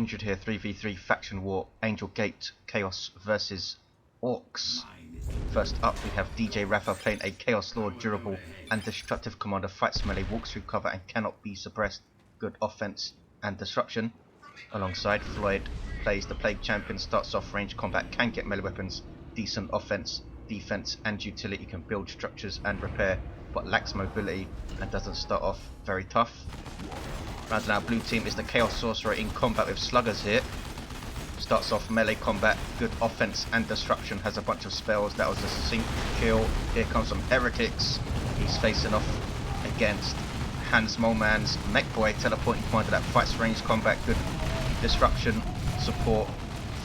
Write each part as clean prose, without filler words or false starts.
injured here. 3v3 faction war. Angel Gate Chaos versus Orks. First up we have DJ Raffa playing a Chaos Lord, durable and destructive commander. Fights melee, walks through cover and cannot be suppressed. Good offense and disruption. Alongside Floid plays the Plague Champion, starts off range combat, can get melee weapons, decent offense, defense and utility, can build structures and repair, but lacks mobility and doesn't start off very tough. Rounding out blue team is the Chaos Sorcerer in combat with sluggers here. Starts off melee combat, good offense and disruption, has a bunch of spells. That was a succinct kill. Here comes some heretics. He's facing off against HansMoleman's Mech Boy, teleporting commander that fights ranged combat, good disruption, support,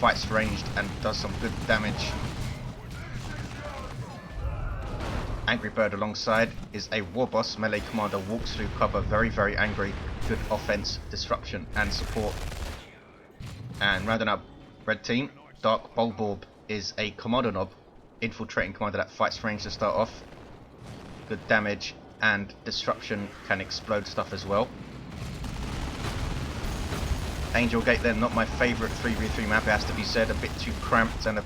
fights ranged and does some good damage. Angry Bird alongside is a Warboss, melee commander, walks through cover, very angry, good offense, disruption and support. And rounding up red team, Darkbulborb is a Kommando knob, infiltrating commander that fights range to start off, good damage and disruption, can explode stuff as well. Angel Gate then, not my favourite 3v3 map, it has to be said, a bit too cramped and a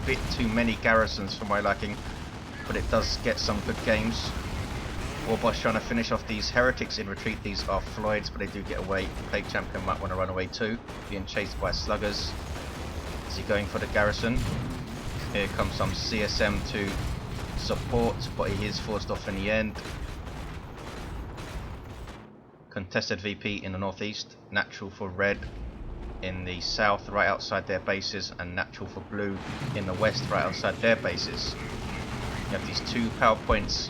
bit too many garrisons for my liking, but it does get some good games. Warboss trying to finish off these heretics in retreat. These are Floids, but they do get away. Plague Champion might want to run away too, being chased by sluggers. Is he going for the garrison? Here comes some CSM to support, but he is forced off in the end. Contested VP in the northeast, natural for red in the south right outside their bases, and natural for blue in the west right outside their bases. You have these two power points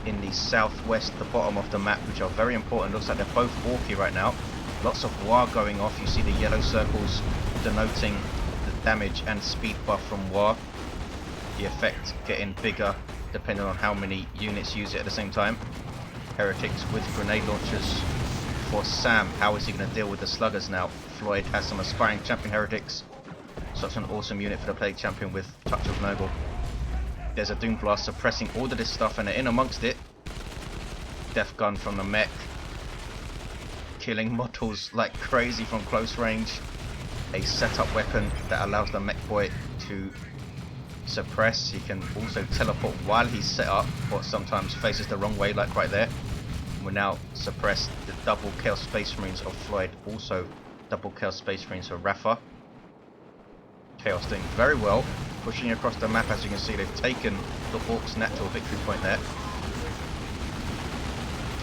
in the southwest, the bottom of the map, which are very important. Looks like they're both orky right now. Lots of WAAAGH going off. You see the yellow circles denoting the damage and speed buff from WAAAGH. The effect getting bigger depending on how many units use it at the same time. Heretics with grenade launchers for Sam. How is he going to deal with the sluggers now? Floid has some aspiring champion heretics. Such an awesome unit for the Plague Champion with touch of noble. There's a Doom Blast suppressing all of this stuff, and in amongst it, Death Gun from the mech, killing models like crazy from close range. A setup weapon that allows the Mech Boy to suppress. He can also teleport while he's set up, but sometimes faces the wrong way, like right there. We're now suppressed the double Chaos Space Marines of Floid, also double Chaos Space Marines for Raffa. Chaos doing very well, pushing across the map. As you can see, they've taken the Orcs' natural victory point there.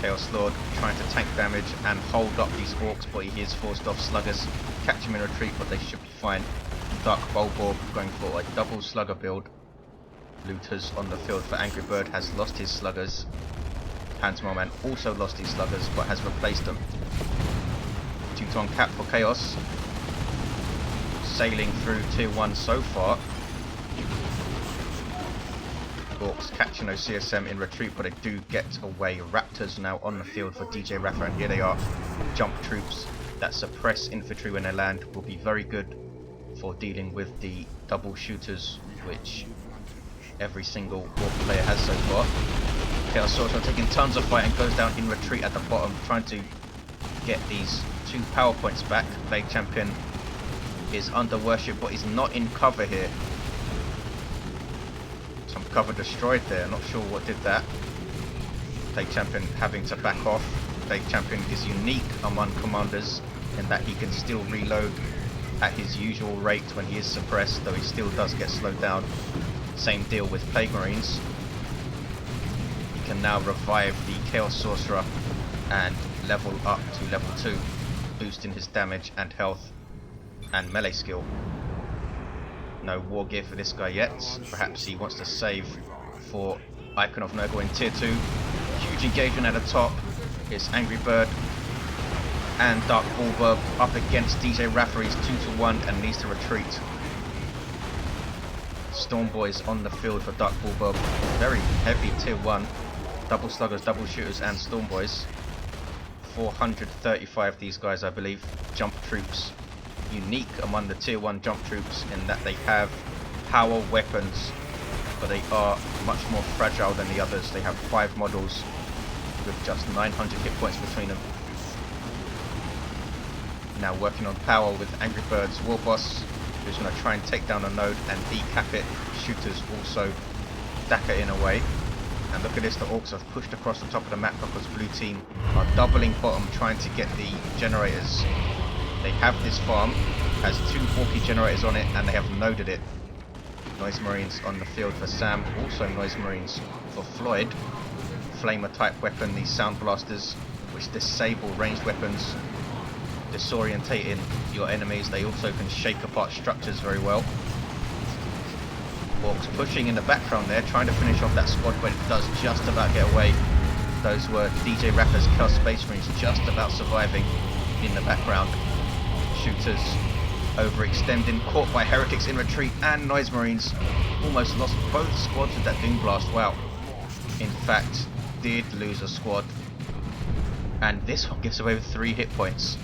Chaos Lord trying to tank damage and hold up these Orcs, but he is forced off. Sluggers catch him in retreat, but they should be fine. Darkbulborb going for a double slugger build. Looters on the field for Angry Bird has lost his sluggers. HansMoleman also lost his sluggers, but has replaced them. 2-to-1 cap for Chaos. Sailing through tier 1 so far. Orcs catching those CSM in retreat, but they do get away. Raptors now on the field for DJ Raffa, and here they are. Jump troops that suppress infantry when they land will be very good for dealing with the double shooters, which every single Orc player has so far. Chaos Sorcerer taking tons of fight and goes down in retreat at the bottom, trying to get these 2 power points back. Plague Champion is under worship, but he's not in cover here. Some cover destroyed there, not sure what did that. Plague Champion having to back off. Plague Champion is unique among commanders in that he can still reload at his usual rate when he is suppressed, though he still does get slowed down. Same deal with Plague Marines. He can now revive the Chaos Sorcerer and level up to level 2, boosting his damage and health and melee skill. No war gear for this guy yet. Perhaps he wants to save for Icon of Nurgle in tier 2. Huge engagement at the top. Here's Angry Bird and Darkbulborb up against DJ Raffa. He's 2-to-1 and needs to retreat. Storm Boys on the field for Darkbulborb. Very heavy tier 1. Double sluggers, double shooters and Storm Boys. 435 these guys, I believe. Jump troops. Unique among the tier 1 jump troops in that they have power weapons, but they are much more fragile than the others. They have 5 models with just 900 hit points between them. Now working on power with Angry Bird's Warboss, who's going to try and take down a node and decap it. Shooters also dacker in a way. And look at this, the Orks have pushed across the top of the map because blue team are doubling bottom trying to get the generators. They have this farm, has 2 Orky generators on it, and they have noded it. Noise Marines on the field for Sam, also Noise Marines for Floid. Flamer type weapon, these sound blasters, which disable ranged weapons, disorientating your enemies. They also can shake apart structures very well. Orks pushing in the background there, trying to finish off that squad, but it does just about get away. Those were DJ Raffa's Chaos Space Marines just about surviving in the background. Shooters overextending, caught by Heretics in retreat, and Noise Marines almost lost both squads with that Doom Blast. Wow. In fact, did lose a squad. And this one gives away 3 hit points.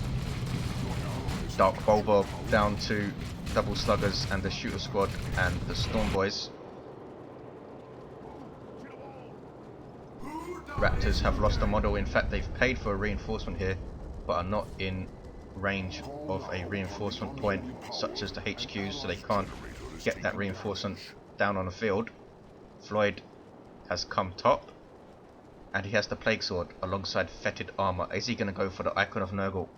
Darkbulborb down to double sluggers and the shooter squad and the storm boys. Raptors have lost a model. In fact, they've paid for a reinforcement here, but are not in range of a reinforcement point such as the HQs, so they can't get that reinforcement down on the field. Floyd has come top, and he has the Plague Sword alongside Fetid Armor. Is he going to go for the Icon of Nurgle?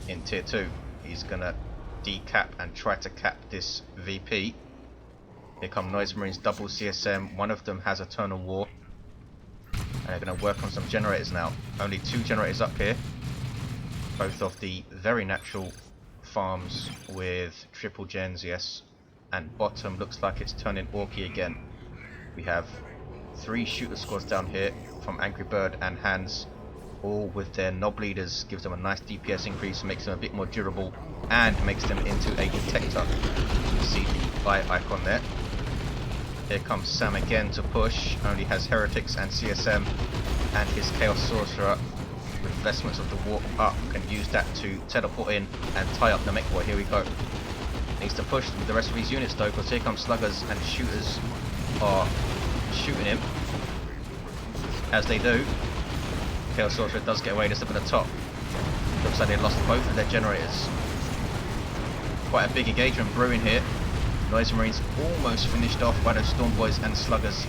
In tier 2, he's going to decap and try to cap this VP. Here come Noise Marines, double CSM. One of them has Eternal War, and they're going to work on some generators now. Only 2 generators up here, both of the very natural farms with triple gens, yes. And bottom looks like it's turning Orky again. We have 3 shooter squads down here from Angry Bird and Hans, all with their knob leaders. Gives them a nice DPS increase, makes them a bit more durable, and makes them into a detector. You see the eye icon there. Here comes Sam again to push. Only has Heretics and CSM, and his Chaos Sorcerer with Vestments of the Warp up can use that to teleport in and tie up the mech boy. Here we go. Needs to push with the rest of his units though, because here comes sluggers and shooters are shooting him. As they do, Chaos Sorcerer does get away just up at the top. Looks like they lost both of their generators. Quite a big engagement brewing here. Noise Marines almost finished off by those Storm Boys and Sluggers,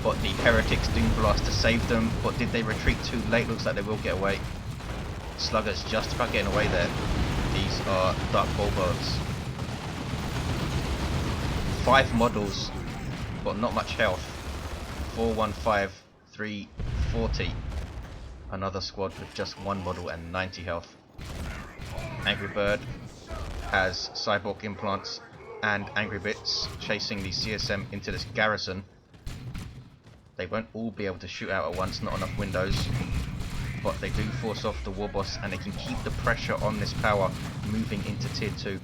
but the Heretics Doom Blaster saved them. But did they retreat too late? Looks like they will get away. Sluggers just about getting away there. These are Darkbulborbs. 5 models, but not much health. 415, 340. Another squad with just 1 model and 90 health. Angry Bird has Cyborg Implants and Angry Bits chasing the CSM into this garrison. They won't all be able to shoot out at once, not enough windows, but they do force off the Warboss, and they can keep the pressure on this power moving into tier 2.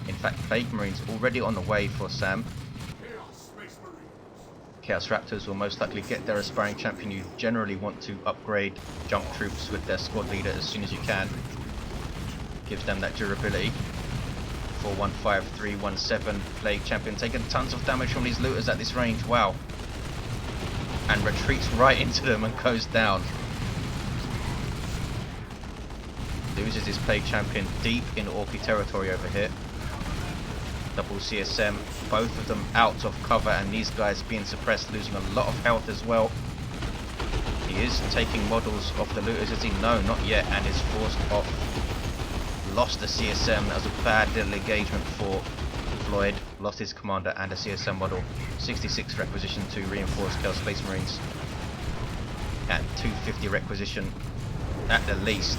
In fact, Plague Marines already on the way for Sam. Chaos Raptors will most likely get their aspiring champion. You generally want to upgrade jump troops with their squad leader as soon as you can. Gives them that durability. 415, 317. Plague champion taking tons of damage from these looters at this range. Wow. And retreats right into them and goes down. Loses his Plague champion deep in Orky territory over here. Double CSM, both of them out of cover, and these guys being suppressed, losing a lot of health as well. He is taking models off the looters, is he? No, not yet, and is forced off. Lost the CSM. That was a bad little engagement for Floyd. Lost his commander and a CSM model. 66 requisition to reinforce Chaos Space Marines. At 250 requisition at the least,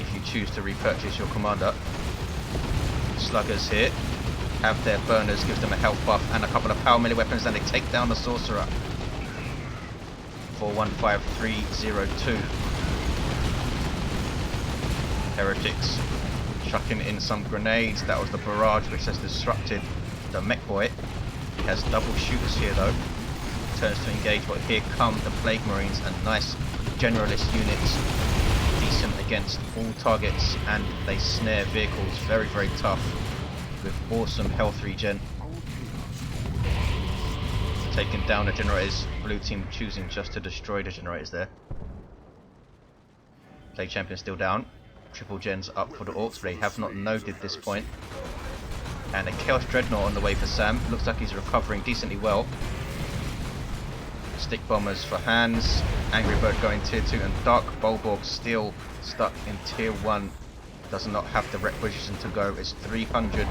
if you choose to repurchase your commander. Sluggers here have their burners, gives them a health buff and a couple of power melee weapons, and they take down the Sorcerer. 415302. Heretics chucking in some grenades. That was the barrage which has disrupted the mech boy. He has double shooters here though. Turns to engage, but here come the Plague Marines, and nice generalist units. Decent against all targets, and they snare vehicles. Very, very tough, with awesome health regen. Taking down the generators. Blue team choosing just to destroy the generators there. Plague champion still down. triple gens up for the Orks, but they have not noted this point. And a Chaos Dreadnought on the way for Sam. Looks like he's recovering decently well. Stick Bombers for Hans. Angry Bird going tier 2, and Darkbulborb still stuck in tier 1. Does not have the requisition to go. It's 300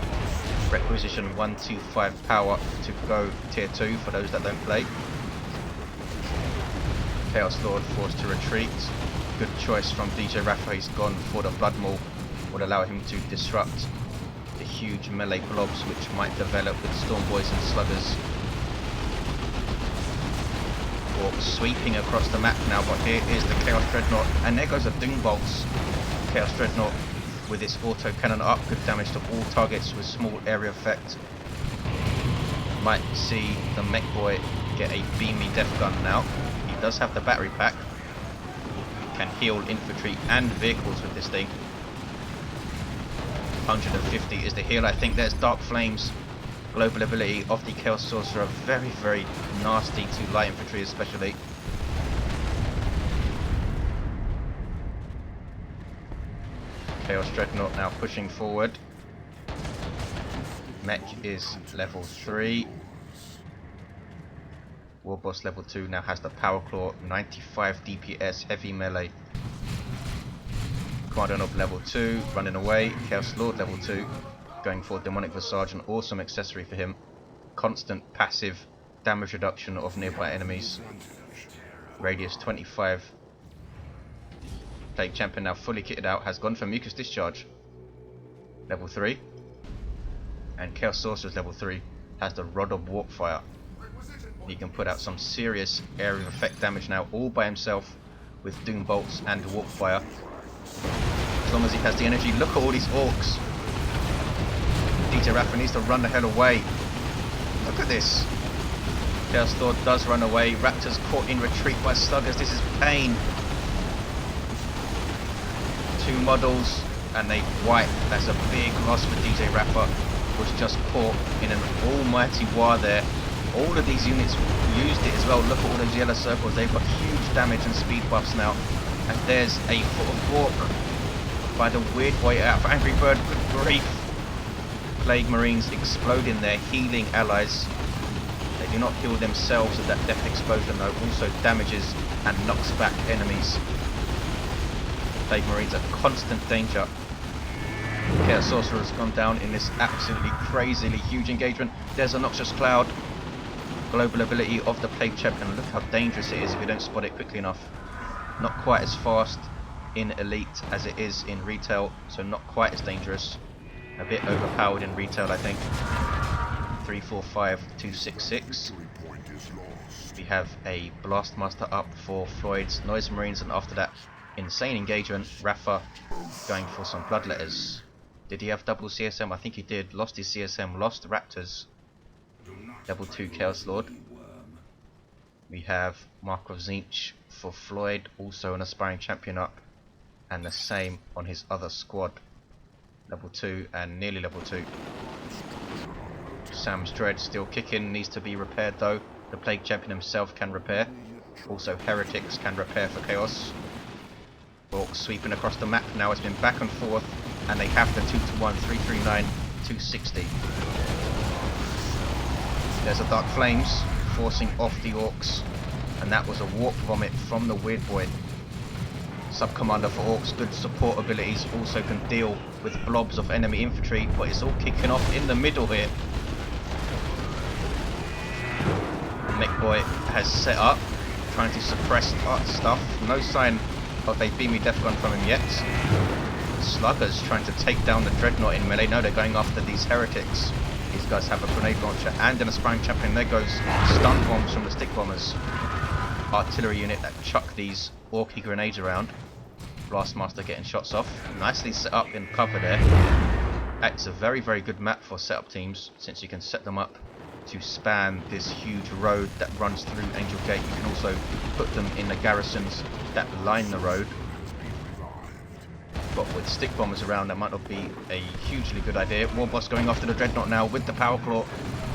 requisition 125 power to go tier 2 for those that don't play. Chaos Lord forced to retreat. Good choice from DJ Raffa. He's gone for the Blood Maul. Would allow him to disrupt the huge melee blobs which might develop with Storm Boys and Sluggers. Orcs sweeping across the map now, but here is the Chaos Dreadnought, and there goes the Doom Bolts. Chaos Dreadnought with its auto cannon up, good damage to all targets with small area effect. Might see the Mech Boy get a beamy death gun now. He does have the battery pack. Can heal infantry and vehicles with this thing. 150 is the heal. I think there's Dark Flames. Global ability of the Chaos Sorcerer, very, very nasty to light infantry especially. Chaos Dreadnought now pushing forward. Mech is level 3. Warboss level 2 now has the Power Claw, 95 DPS, heavy melee. Kommando level 2, running away. Chaos Lord level 2, going for Demonic Visage, an awesome accessory for him. Constant passive damage reduction of nearby enemies. Radius 25. Plague Champion now fully kitted out, has gone for Mucus Discharge. Level 3. And Chaos Sorcerer's level 3 has the Rod of Warpfire. He can put out some serious area of effect damage now all by himself with Doom Bolts and Warpfire. As long as he has the energy. Look at all these Orks. DJ Raffa needs to run the hell away. Look at this. Chaos Lord does run away. Raptors caught in retreat by Sluggers. This is pain. 2 models and they wipe. That's a big loss for DJ Raffa. Was just caught in an almighty war there. All of these units used it as well. Look at all those yellow circles. They've got huge damage and speed buffs now. And there's a foot of Ork by the weird boy out for Angry Bird. Good grief. Plague Marines exploding their healing allies. They do not heal themselves with that death explosion though. Also damages and knocks back enemies. Plague Marines are constant danger. Chaos Sorcerer has gone down in this absolutely crazily huge engagement. There's a Noxious Cloud. Global ability of the Plague Champion. Look how dangerous it is if you don't spot it quickly enough. Not quite as fast in Elite as it is in Retail, so not quite as dangerous. A bit overpowered in Retail, I think. 3, 4, 5, 2, 6, 6. We have a Blastmaster up for Floyd's Noise Marines, and after that insane engagement, Raffa going for some Bloodletters. Did he have double CSM? I think he did. Lost his CSM, lost Raptors. Level 2 Chaos Lord. We have Mark of Zinch for Floyd, also an aspiring champion up, and the same on his other squad. Level 2 and nearly level 2. Sam's Dread still kicking, needs to be repaired though. The Plague Champion himself can repair. Also Heretics can repair for Chaos. Orcs sweeping across the map now. It's been back and forth, and they have the 2-1, 339, 260. There's a Dark Flames forcing off the Orcs, and that was a Warp Vomit from the Weird Boy. Sub-Commander for Orcs, good support abilities, also can deal with blobs of enemy infantry, but it's all kicking off in the middle here. Mech Boy has set up, trying to suppress stuff. No sign of a beamy death gun from him yet. Sluggers trying to take down the Dreadnought in melee. No, they're going after these Heretics. These guys have a grenade launcher and an aspiring champion. There goes stun bombs from the stick bombers. Artillery unit that chuck these orky grenades around. Blastmaster getting shots off. Nicely set up in cover there. It's a very, very good map for setup teams, since you can set them up to span this huge road that runs through Angel Gate. You can also put them in the garrisons that line the road. But with stick bombers around, that might not be a hugely good idea. Warboss going after the Dreadnought now with the Power Claw.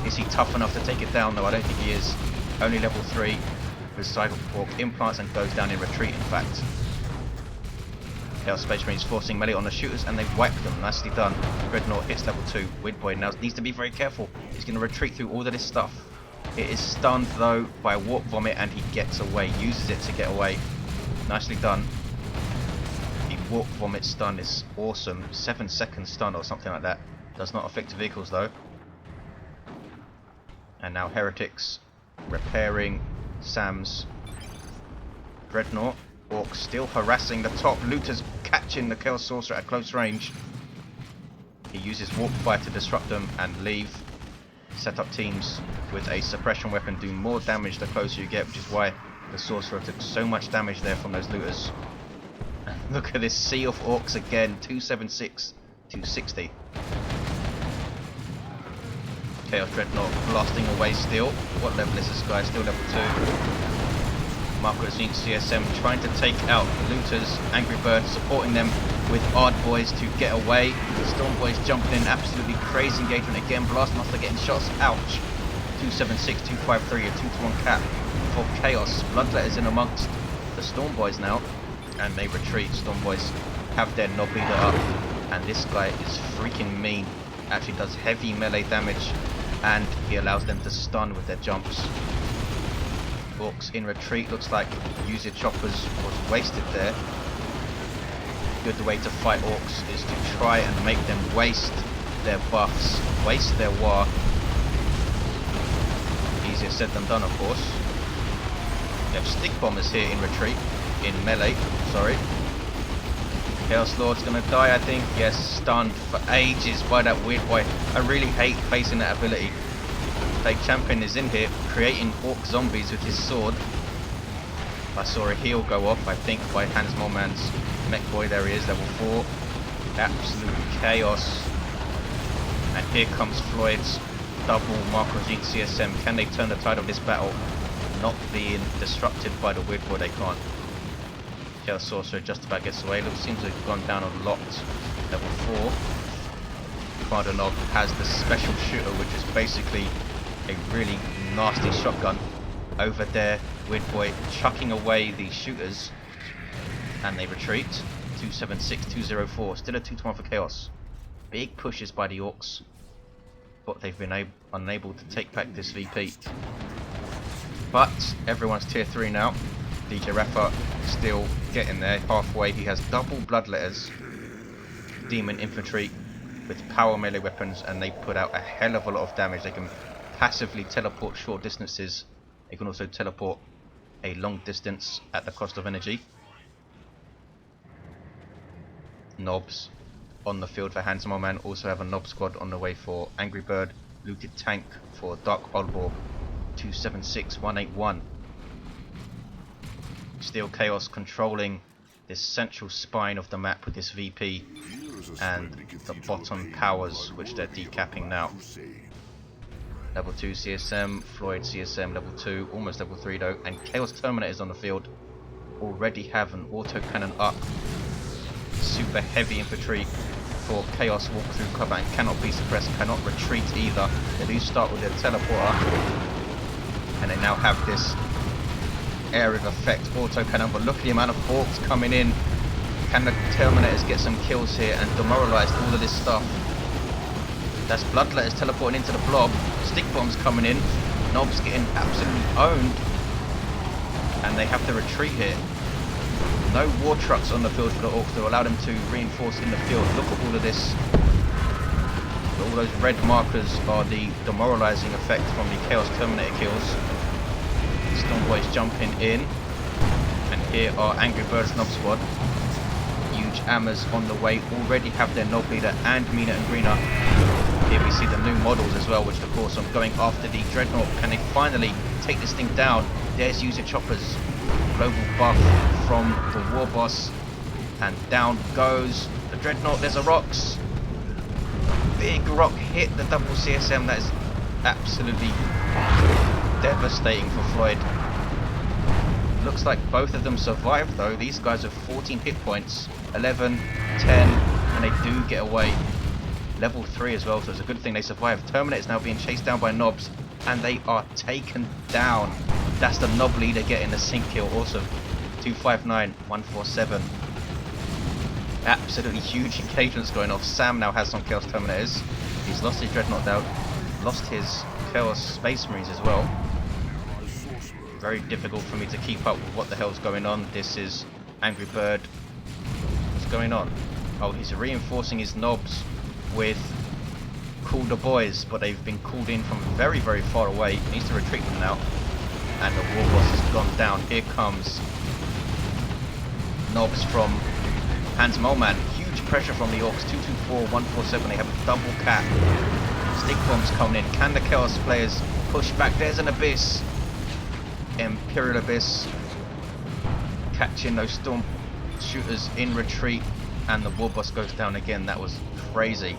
Is he tough enough to take it down? No, I don't think he is. Only level 3 with Cyberpork implants and goes down in retreat, in fact. Chaos Space Marines forcing melee on the shooters, and they've wiped them. Nicely done. Dreadnought hits level 2. Weird Boy now needs to be very careful. He's going to retreat through all of this stuff. It is stunned though by a Warp Vomit, and he gets away. Uses it to get away. Nicely done. The Warp Vomit stun is awesome. 7-second stun or something like that. Does not affect vehicles though. And now Heretics repairing Sam's Dreadnought. Orks still harassing the top. Looters catching the Chaos Sorcerer at close range. He uses Warp Fire to disrupt them and leave. Set up teams with a suppression weapon, do more damage the closer you get, which is why the Sorcerer took so much damage there from those looters. Look at this sea of Orks again. 276, 260. Chaos Dreadnought blasting away still. What level is this guy? Still level 2. Marcos Inc. CSM trying to take out looters. Angry Bird supporting them with Ard Boys to get away. Storm Boys jumping in. Absolutely crazy engagement again. Blastmaster getting shots. Ouch. 276, 253, a 2-to-1 cap for Chaos. Bloodletters in amongst the Storm Boys now. And they retreat. Storm Boys have their knob leader up. And this guy is freaking mean. Actually does heavy melee damage. And he allows them to stun with their jumps. Orks in retreat. Looks like user choppers was wasted there. Good way to fight Orks is to try and make them waste their buffs, waste their war. Easier said than done, of course. We have stick bombers here in retreat, in melee, sorry. Chaos Lord's gonna die, I think. Yes, stunned for ages by that Weird Boy. I really hate facing that ability. Plague Champion is in here, creating Orc zombies with his sword. I saw a heal go off, I think, by HansMoleman's Mech Boy. There he is, level 4. Absolute chaos. And here comes Floyd's double Marcos Inc. CSM. Can they turn the tide of this battle? Not being disrupted by the Weird Boy, they can't. Chaos Sorcerer just about gets away. Looks seems to have gone down a lot. Level 4. Kommando has the special shooter, which is basically a really nasty shotgun over there. Weird Boy chucking away the shooters, and they retreat. 276, 204. Still a 2-to-1 for Chaos. Big pushes by the Orks, but they've been unable to take back this VP. But everyone's tier 3 now. DJ Raffa still getting there. Halfway, he has double bloodletters, demon infantry with power melee weapons, and they put out a hell of a lot of damage. They can passively teleport short distances. They can also teleport a long distance at the cost of energy. Knobs on the field for HansMoleman. Also have a knob squad on the way for Angry Bird. Looted tank for Darkbulborb. 276, 181. Still Chaos controlling this central spine of the map with this VP and the bottom powers, which they're decapping now. Level 2 CSM, Floid CSM level 2, almost level 3 though, and Chaos Terminators on the field. Already have an autocannon up. Super heavy infantry for Chaos walk through cover and cannot be suppressed, cannot retreat either. They do start with their teleporter, and they now have this area of effect autocannon, but look at the amount of Orks coming in. Can the Terminators get some kills here and demoralize all of this stuff? That's bloodletters teleporting into the blob. Stick bombs coming in. Knobs getting absolutely owned. And they have to retreat here. No war trucks on the field for the Orks to allow them to reinforce in the field. Look at all of this. All those red markers are the demoralizing effect from the Chaos Terminator kills. Storm Boys jumping in. And here are Angry Birds Knob Squad. Huge Ammers on the way. Already have their Knob Leader and Meaner and Greener. Here we see the new models as well, which of course I'm going after the Dreadnought. Can they finally take this thing down? There's user choppers. Global buff from the Warboss. And down goes the Dreadnought. There's a Rocks. Big rock hit the double CSM. That is absolutely devastating for Floyd. Looks like both of them survived though. These guys have 14 hit points, 11, 10, and they do get away. Level 3 as well, so it's a good thing they survived. Terminator's now being chased down by Knobs, and they are taken down. That's the Knob Leader getting the sync kill. Awesome. 259, 147. Absolutely huge engagements going off. Sam now has some Chaos Terminators. He's lost his Dreadnought out, lost his Chaos Space Marines as well. Very difficult for me to keep up with what the hell's going on. This is Angry Bird. What's going on? Oh, he's reinforcing his knobs with Call the Boys, but they've been called in from very, very far away. He needs to retreat them now. And the Warboss has gone down. Here comes knobs from HansMoleman. Huge pressure from the Orks. 224, 147. They have a double cap. Stick bombs coming in. Can the Chaos players push back? There's an Abyss. Imperial Abyss catching those storm shooters in retreat, and the Warboss goes down again. That was crazy.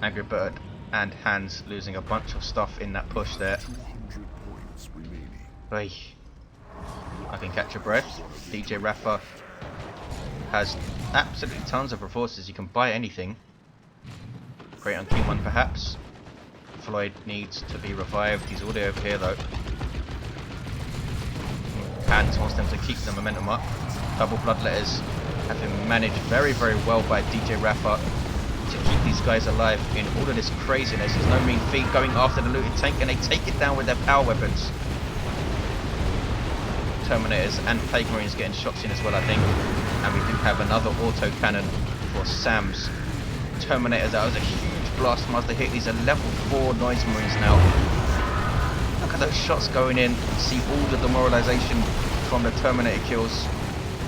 Angry Bird and Hans losing a bunch of stuff in that push there. Hey, I can catch a breath. DJ Raffa has absolutely tons of forces. You can buy anything. Great Unclean One perhaps. Floid needs to be revived. He's all the way over here though. Hans wants them to keep the momentum up. Double Bloodletters have been managed very, very well by DJ Raffa to keep these guys alive in all of this craziness. There's no mean feat going after the looted tank, and they take it down with their power weapons. Terminators and Plague Marines getting shots in as well, I think. And we do have another auto cannon for Sam's Terminators. That was a huge blast master hit. These are level 4 Noise Marines now. Look at those shots going in. See all the demoralization from the Terminator kills.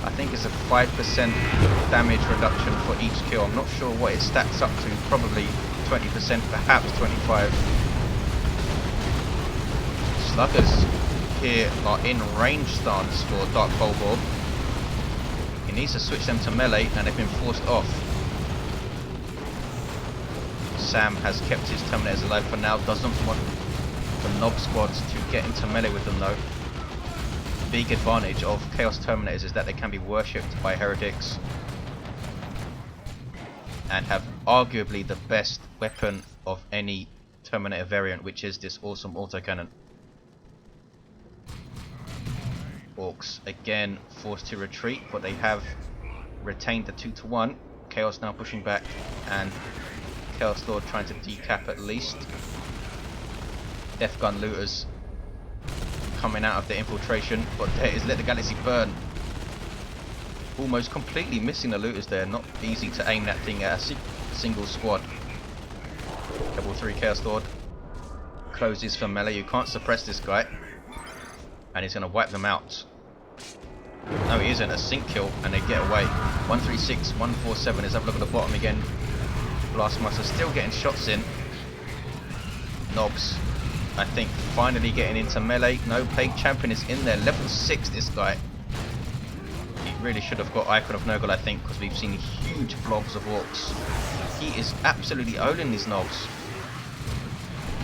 I think it's a 5% damage reduction for each kill. I'm not sure what it stacks up to. Probably 20%, perhaps 25%. Sluggers here are in range stance for Darkbulborb. He needs to switch them to melee, and they've been forced off. Sam has kept his Terminators alive for now. Doesn't want the Nob squads to get into melee with them though. Big advantage of Chaos Terminators is that they can be worshipped by heretics and have arguably the best weapon of any Terminator variant, which is this awesome autocannon. Orks again forced to retreat, but they have retained the 2-1. Chaos now pushing back, and Chaos Lord trying to decap at least. Death Gun Looters coming out of the infiltration, but there is Let the Galaxy Burn. Almost completely missing the looters there. Not easy to aim that thing at a single squad. Level 3 Chaos Lord closes for melee. You can't suppress this guy, and he's going to wipe them out. No, he isn't. A sync kill, and they get away. 136, 147. Let's have a look at the bottom again. Blastmaster still getting shots in. Knobs, I think, finally getting into melee. No, Plague Champion is in there. Level 6, this guy. He really should have got Icon of Nurgle, I think, because we've seen huge blobs of Orks. He is absolutely owning these Knobs.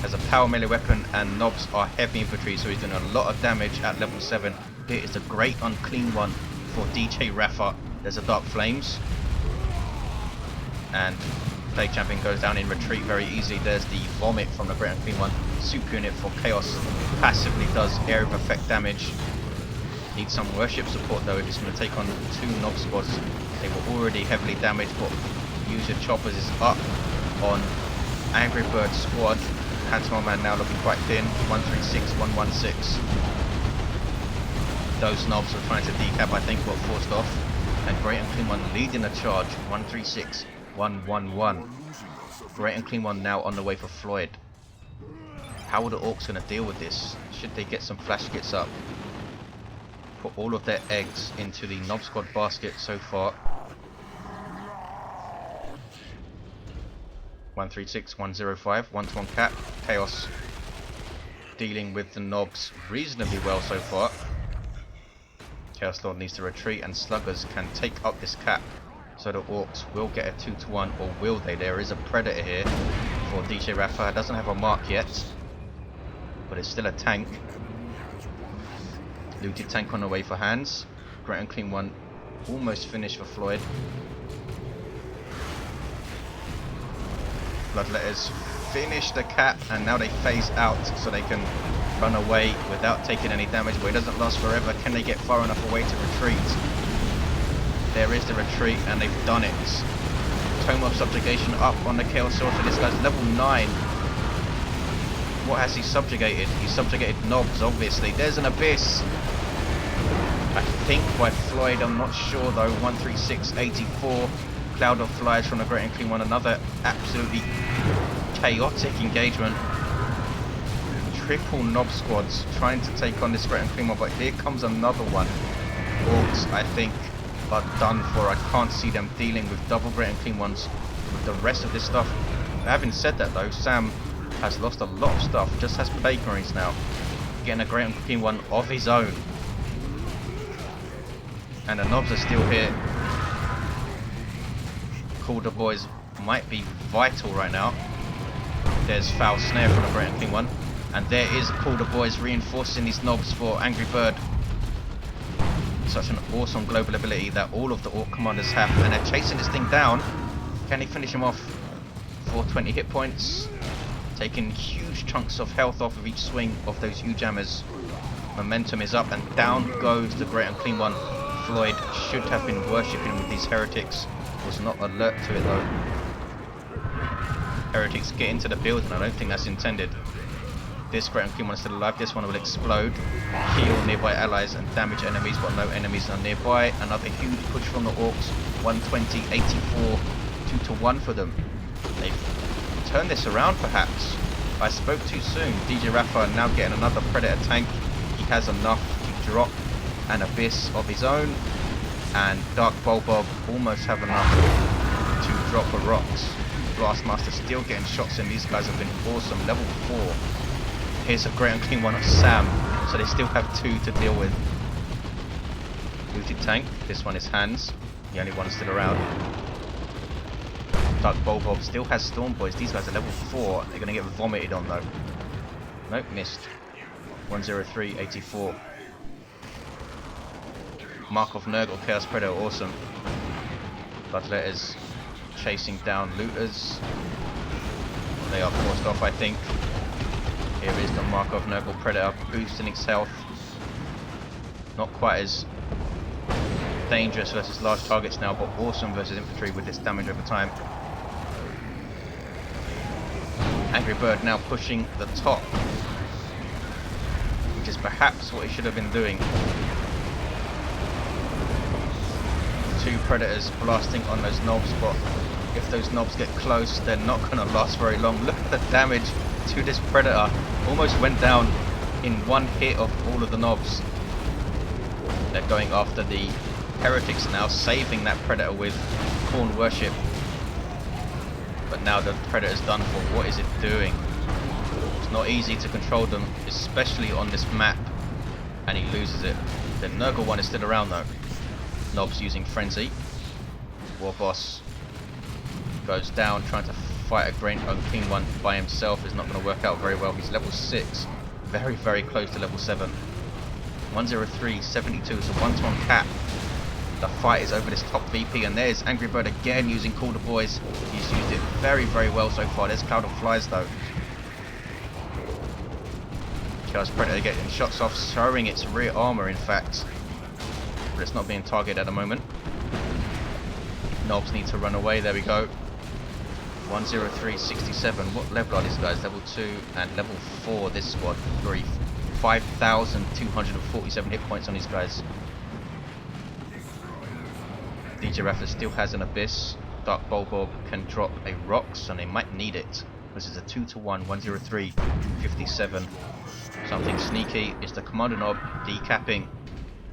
Has a power melee weapon, and Knobs are heavy infantry, so he's doing a lot of damage at level 7. Here is a Great Unclean One for DJ Raffa. There's a Dark Flames. And Plague Champion goes down in retreat very easily. There's the Vomit from the Great Unclean One. Super unit for Chaos. Passively does area of effect damage. Needs some worship support though if it's going to take on 2 Nob squads. They were already heavily damaged, but User Choppers is up on Angry Bird squad. HansMoleman now looking quite thin. 136, 116. Those Knobs were trying to decap, I think, got forced off. And Great Unclean One leading the charge. 136, 111. Great Unclean One now on the way for Floid. How are the Orks going to deal with this? Should they get some flash kits up? Put all of their eggs into the Nob Squad basket so far. 136, 105, 1-1 cap. Chaos dealing with the Knobs reasonably well so far. Chaos Lord needs to retreat, and Sluggers can take up this cap. So the Orks will get a 2-1, or will they? There is a Predator here for DJ Raffa. It doesn't have a mark yet, but it's still a tank. Looted tank on the way for Hans. Great Unclean One almost finished for Floid. Bloodletters finish the cap, and now they phase out so they can run away without taking any damage, but it doesn't last forever. Can they get far enough away to retreat? There is the retreat, and they've done it. Tome of Subjugation up on the Chaos Sorcerer. This guy's level 9. What has he subjugated? He subjugated knobs, obviously. There's an Abyss. I think by Floid, I'm not sure though. 13684. Cloud of Flies from the Great and Clean One. Another absolutely chaotic engagement. Triple knob squads trying to take on this Great and Clean One, but here comes another one. Orks, I think, are done for. I can't see them dealing with double Great and Clean Ones with the rest of this stuff. Having said that though, Sam has lost a lot of stuff, just has Plague Marines now. Getting a Great and Clean One of his own. And the knobs are still here. Calder Boys might be vital right now. There's Foul Snare from the Great and Clean One. And there is Calder Boys reinforcing these knobs for Angry Bird. Such an awesome global ability that all of the Orc commanders have. And they're chasing this thing down. Can they finish him off? 420 hit points. Taking huge chunks of health off of each swing of those huge hammers. Momentum is up and down goes the Great and Clean One. Floyd should have been worshipping with these heretics. Was not alert to it though. Heretics get into the building. I don't think that's intended. This Great and Clean One is still alive. This one will explode, heal nearby allies and damage enemies, but no enemies are nearby. Another huge push from the Orks. 120, 84, 2-1 for them. They've turned this around perhaps. I spoke too soon. DJ Raffa now getting another Predator tank. He has enough to drop an Abyss of his own, and Darkbulborb almost have enough to drop a Rocks. Blastmaster still getting shots in. These guys have been awesome. Level 4. Here's a Great and Clean One of Sam, so they still have 2 to deal with. Looted tank. This one is Hans, the only one still around. Darkbulborb still has Storm Boys. These guys are level 4. They're going to get vomited on though. Nope, missed. 103, 84. Mark of Nurgle, Chaos Predator, awesome. Bloodletters chasing down looters. They are forced off, I think. Here is the Mark of Nurgle Predator, boosting its health. Not quite as dangerous versus large targets now, but awesome versus infantry with this damage over time. Angry Bird now pushing the top, which is perhaps what he should have been doing. 2 Predators blasting on those knobs, but if those knobs get close, they're not going to last very long. Look at the damage to this Predator. Almost went down in one hit of all of the knobs. They're going after the Heretics now, saving that Predator with Corn Worship. But now the Predator's done for. What is it doing? It's not easy to control them, especially on this map, and he loses it. The Nurgle one is still around though. Knobs using Frenzy. Warboss goes down trying to fight a Great and Clean One by himself. Is not going to work out very well. He's level 6, very very close to level 7. 103, 72, it's a 1-to-1 cap. The fight is over this top VP, and there's Angry Bird again using Calder Boys. He's used it very very well so far. There's Cloud of Flies though. Chaos Predator getting shots off, showing its rear armor in fact. But it's not being targeted at the moment. Knobs need to run away. There we go. 103, 67. What level are these guys? Level 2 and level 4 this squad. Grief. 5,247 hit points on these guys. DJ Raffa still has an Abyss. Darkbulborb can drop a Rocks, and they might need it. This is a 2-to-1, 103, 57. Something sneaky is the Kommando knob decapping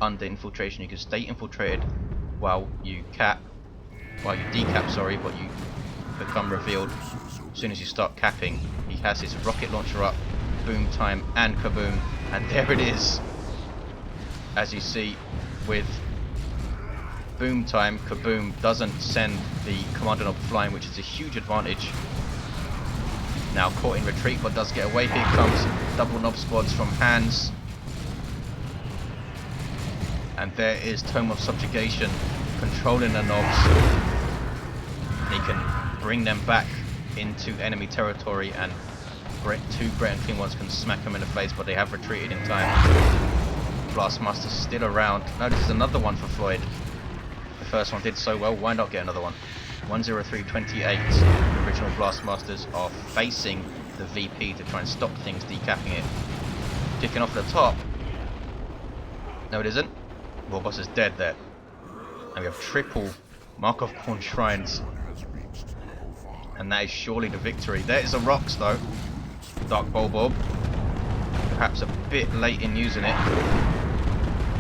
under infiltration. You can stay infiltrated while you decap, but you become revealed as soon as you start capping. He has his rocket launcher up, boom time and kaboom, and there it is. As you see, with boom time, kaboom doesn't send the Kommando knob flying, which is a huge advantage. Now caught in retreat, but does get away. Here comes double knob squads from Hans. And there is Tome of Subjugation controlling the knobs. He can bring them back into enemy territory, and 2 Great and Clean Ones can smack them in the face, but they have retreated in time. Blastmaster's still around. No, this is another one for Floyd. The first one did so well, why not get another one? 10328, the original Blastmasters are facing the VP to try and stop things, decapping it. Kicking off the top. No, it isn't. Warboss is dead there. And we have triple Markov Corn Shrines. And that is surely the victory. There is a Rocks though. Darkbulborb. Perhaps a bit late in using it.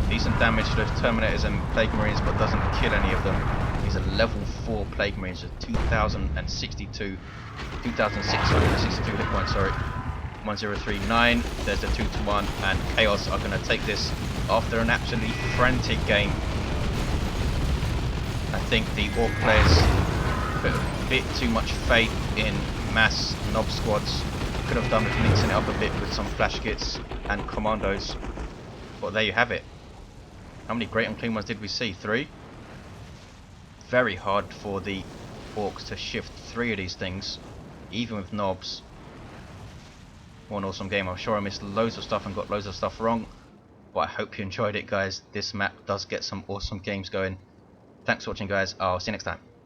Decent damage to those Terminators and Plague Marines, but doesn't kill any of them. These are level 4 Plague Marines with 2,662 hit points, sorry. 1039, there's the 2-1, and Chaos are going to take this after an absolutely frantic game. I think the Orc players put a bit too much faith in mass Nob squads. Could have done with mixing it up a bit with some flash kits and commandos. But there you have it. How many great unclean ones did we see? 3? Very hard for the Orcs to shift 3 of these things, even with knobs. One awesome game. I'm sure I missed loads of stuff and got loads of stuff wrong, but I hope you enjoyed it, guys. This map does get some awesome games going. Thanks for watching, guys. I'll see you next time.